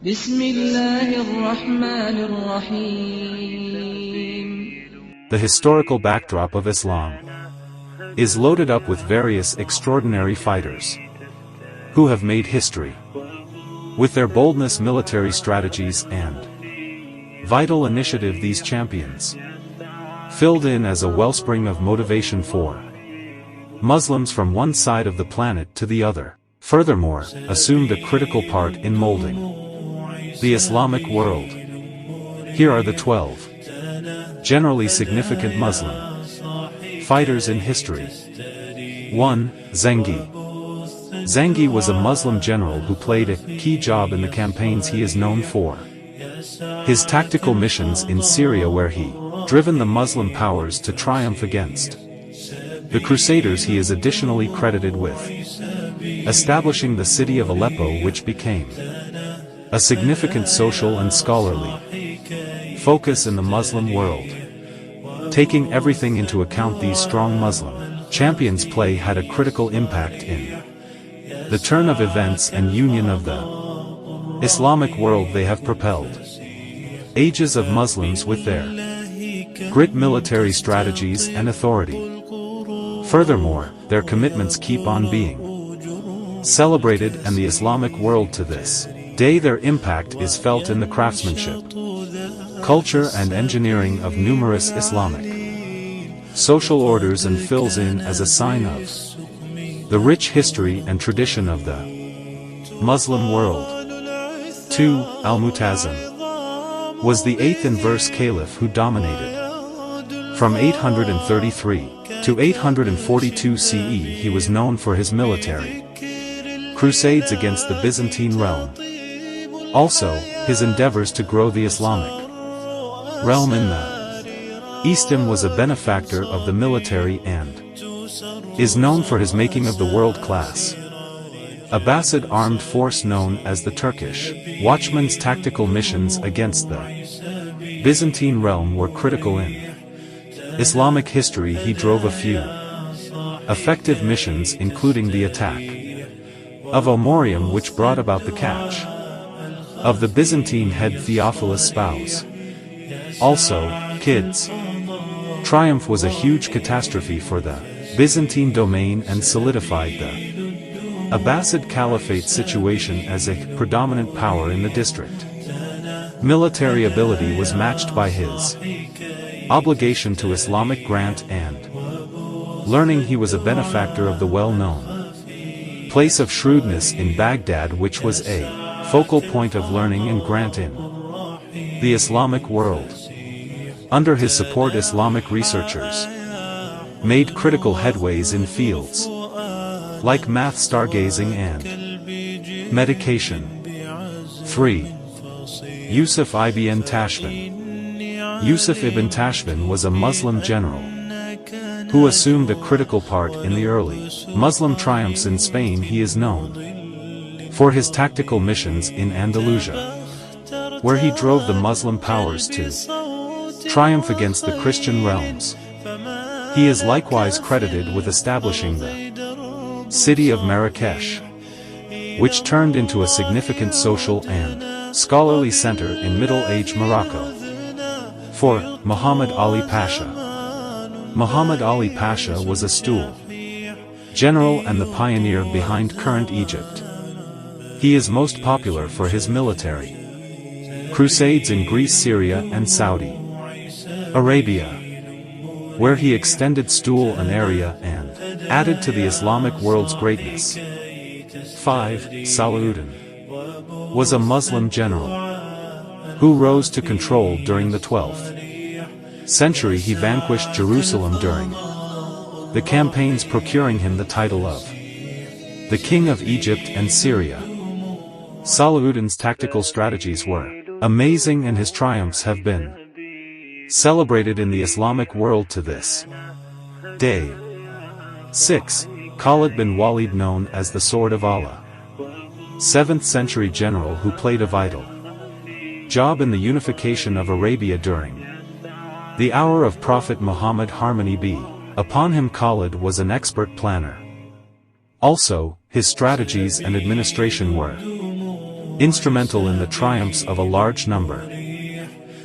بسم الله الرحمن الرحيم. The historical backdrop of Islam is loaded up with various extraordinary fighters who have made history with their boldness, military strategies, and vital initiative. These champions filled in as a wellspring of motivation for Muslims from one side of the planet to the other. Furthermore, assumed a critical part in molding the Islamic world. Here are the 12 generally significant Muslim fighters in history. 1. Zengi. Zengi was a Muslim general who played a key job in the campaigns he is known for. His tactical missions in Syria, where he driven the Muslim powers to triumph against the Crusaders. He is additionally credited with establishing the city of Aleppo, which became a significant social and scholarly focus in the Muslim world. Taking everything into account, these strong Muslim champions' play had a critical impact in the turn of events and union of the Islamic world. They have propelled ages of Muslims with their great military strategies and authority. Furthermore, their commitments keep on being celebrated, and the Islamic world to this day their impact is felt in the craftsmanship, culture and engineering of numerous Islamic social orders, and fills in as a sign of the rich history and tradition of the Muslim world. 2. Al-Mu'tasim was the 8th in verse caliph who dominated from 833 to 842 CE. He was known for his military crusades against the Byzantine realm. Also, his endeavors to grow the Islamic realm in the Eastim. Was a benefactor of the military and is known for his making of the world-class Abbasid armed force known as the Turkish Watchman's. Tactical missions against the Byzantine realm were critical in Islamic history. He drove a few effective missions, including the attack of Omorium, which brought about the catch of the Byzantine head Theophilus' spouse. Also, Kidd's triumph was a huge catastrophe for the Byzantine domain and solidified the Abbasid Caliphate situation as a predominant power in the district. Military ability was matched by his obligation to Islamic grant and learning. He was a benefactor of the well-known place of shrewdness in Baghdad, which was a focal point of learning and grant in the Islamic world. Under his support, Islamic researchers made critical headways in fields like math, stargazing, and medication. 3. Yusuf ibn Tashfin. Yusuf ibn Tashfin was a Muslim general who assumed a critical part in the early Muslim triumphs in Spain. He is known for his tactical missions in Andalusia, where he drove the Muslim powers to triumph against the Christian realms. He is likewise credited with establishing the city of Marrakesh, which turned into a significant social and scholarly center in Middle Age Morocco. 4. Muhammad Ali Pasha. Muhammad Ali Pasha was a stool general and the pioneer behind current Egypt. He is most popular for his military crusades in Greece, Syria, and Saudi Arabia, where he extended stool an area and added to the Islamic world's greatness. 5. Salahuddin was a Muslim general who rose to control during the 12th century. He vanquished Jerusalem during the campaigns, procuring him the title of the King of Egypt and Syria. Salahuddin's tactical strategies were amazing, and his triumphs have been celebrated in the Islamic world to this day. 6. Khalid bin Walid, known as the Sword of Allah. 7th century general who played a vital job in the unification of Arabia during the hour of Prophet Muhammad, harmony be upon him. Khalid was an expert planner. Also, his strategies and administration were instrumental in the triumphs of a large number.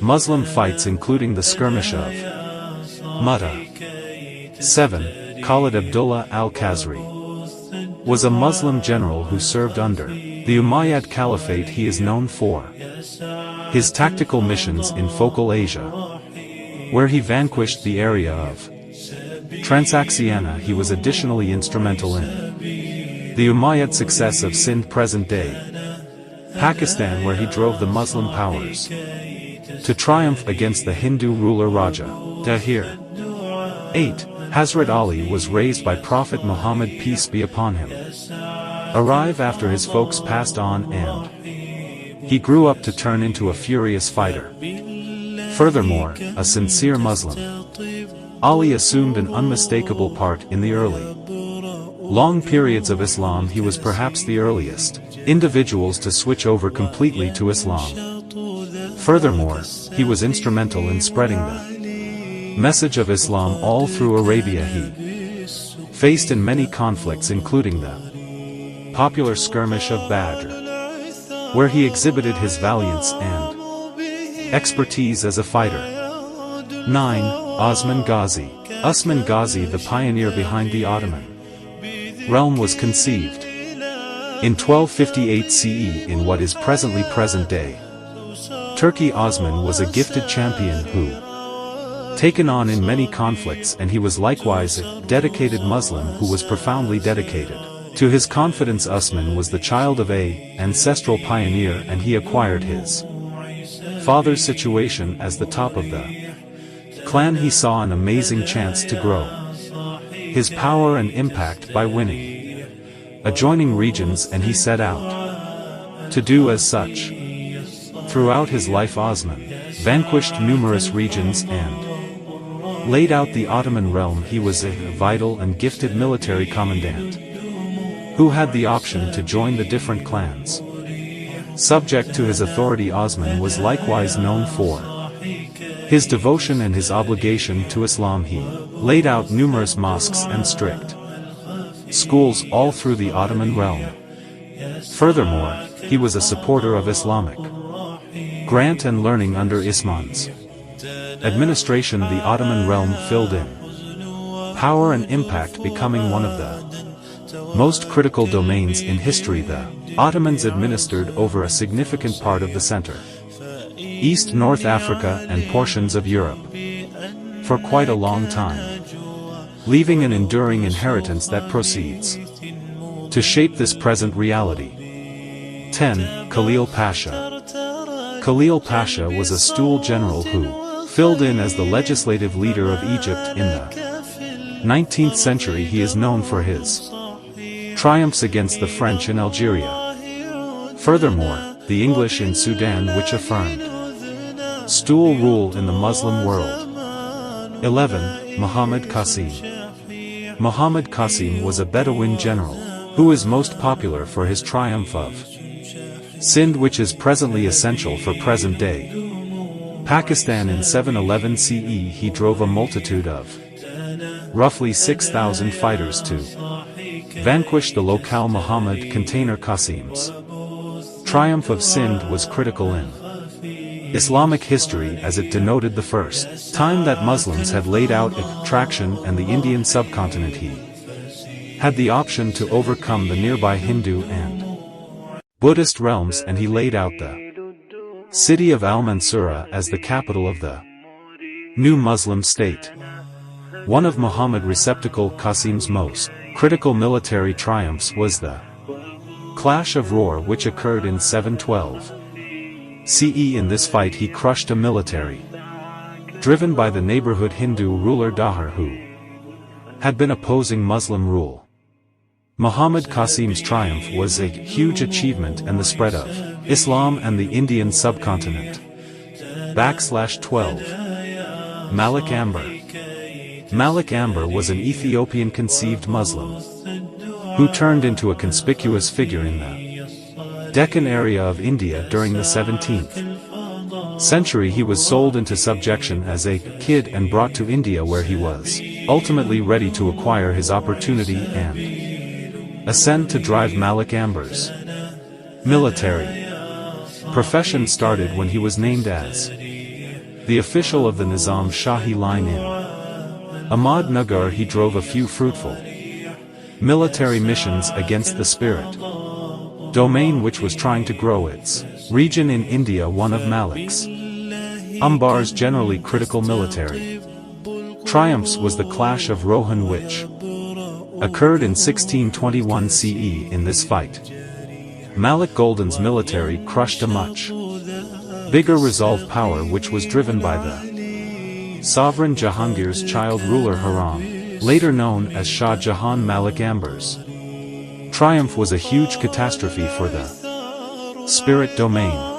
Muslim fights including the skirmish of Mutta. 7. Khalid Abdullah al-Khazri was a Muslim general who served under the Umayyad Caliphate. He is known for his tactical missions in Focal Asia, where he vanquished the area of Transaxiana. He was additionally instrumental in the Umayyad success of Sindh present-day Pakistan, where he drove the Muslim powers to triumph against the Hindu ruler Raja Tahir. 8. Hazrat Ali was raised by Prophet Muhammad, peace be upon him, arrive after his folks passed on, and he grew up to turn into a furious fighter. Furthermore, a sincere Muslim, Ali assumed an unmistakable part in the early long periods of Islam. He was perhaps the earliest individuals to switch over completely to Islam. Furthermore, he was instrumental in spreading the message of Islam all through Arabia. He faced in many conflicts, including the popular skirmish of Badr, where he exhibited his valiance and expertise as a fighter. 9. Osman Ghazi. Osman Ghazi, the pioneer behind the Ottoman realm, was conceived in 1258 CE in what is presently present-day Turkey. Osman was a gifted champion who taken on in many conflicts, and he was likewise a dedicated Muslim who was profoundly dedicated to his confidence. Osman was the child of an ancestral pioneer, and he acquired his father's situation as the top of the clan. He saw an amazing chance to grow his power and impact by winning adjoining regions, and he set out to do as such. Throughout his life, Osman vanquished numerous regions and laid out the Ottoman realm. He was a vital and gifted military commandant who had the option to join the different clans subject to his authority. Osman was likewise known for his devotion and his obligation to Islam. He laid out numerous mosques and strict schools all through the Ottoman realm. Furthermore, he was a supporter of Islamic grant and learning under Isman's administration. The Ottoman realm filled in power and impact, becoming one of the most critical domains in history. The Ottomans administered over a significant part of the center, East, North Africa, and portions of Europe for quite a long time, leaving an enduring inheritance that proceeds to shape this present reality. 10. Khalil Pasha. Khalil Pasha was a stool general who filled in as the legislative leader of Egypt in the 19th century. He is known for his triumphs against the French in Algeria. Furthermore, the English in Sudan, which affirmed stool rule in the Muslim world. 11. Muhammad Qasim. Muhammad Qasim was a Bedouin general who is most popular for his triumph of Sindh, which is presently essential for present-day Pakistan. In 711 CE he drove a multitude of roughly 6,000 fighters to vanquish the locale Muhammad container. Qasim's triumph of Sindh was critical in Islamic history, as it denoted the first time that Muslims had laid out attraction and the Indian subcontinent. He had the option to overcome the nearby Hindu and Buddhist realms, and he laid out the city of Al-Mansura as the capital of the new Muslim state. One of Muhammad receptacle Qasim's most critical military triumphs was the Clash of Rohr, which occurred in 712 CE. In this fight he crushed a military driven by the neighborhood Hindu ruler Dahir, who had been opposing Muslim rule. Muhammad Qasim's triumph was a huge achievement and the spread of Islam and the Indian subcontinent. 12. Malik Amber. Malik Amber was an Ethiopian-conceived Muslim who turned into a conspicuous figure in the Deccan area of India during the 17th century. He was sold into subjection as a kid and brought to India, where he was ultimately ready to acquire his opportunity and ascend to drive Malik Amber's military profession started when he was named as the official of the Nizam Shahi line in Ahmadnagar. He drove a few fruitful military missions against the spirit domain which was trying to grow its region in India. One of Malik's Umbar's generally critical military triumphs was the clash of Rohan which occurred in 1621 CE. In this fight, Malik Golden's military crushed a much bigger resolve power which was driven by the sovereign Jahangir's child ruler Haram, later known as Shah Jahan. Malik Amber's triumph was a huge catastrophe for the spirit domain.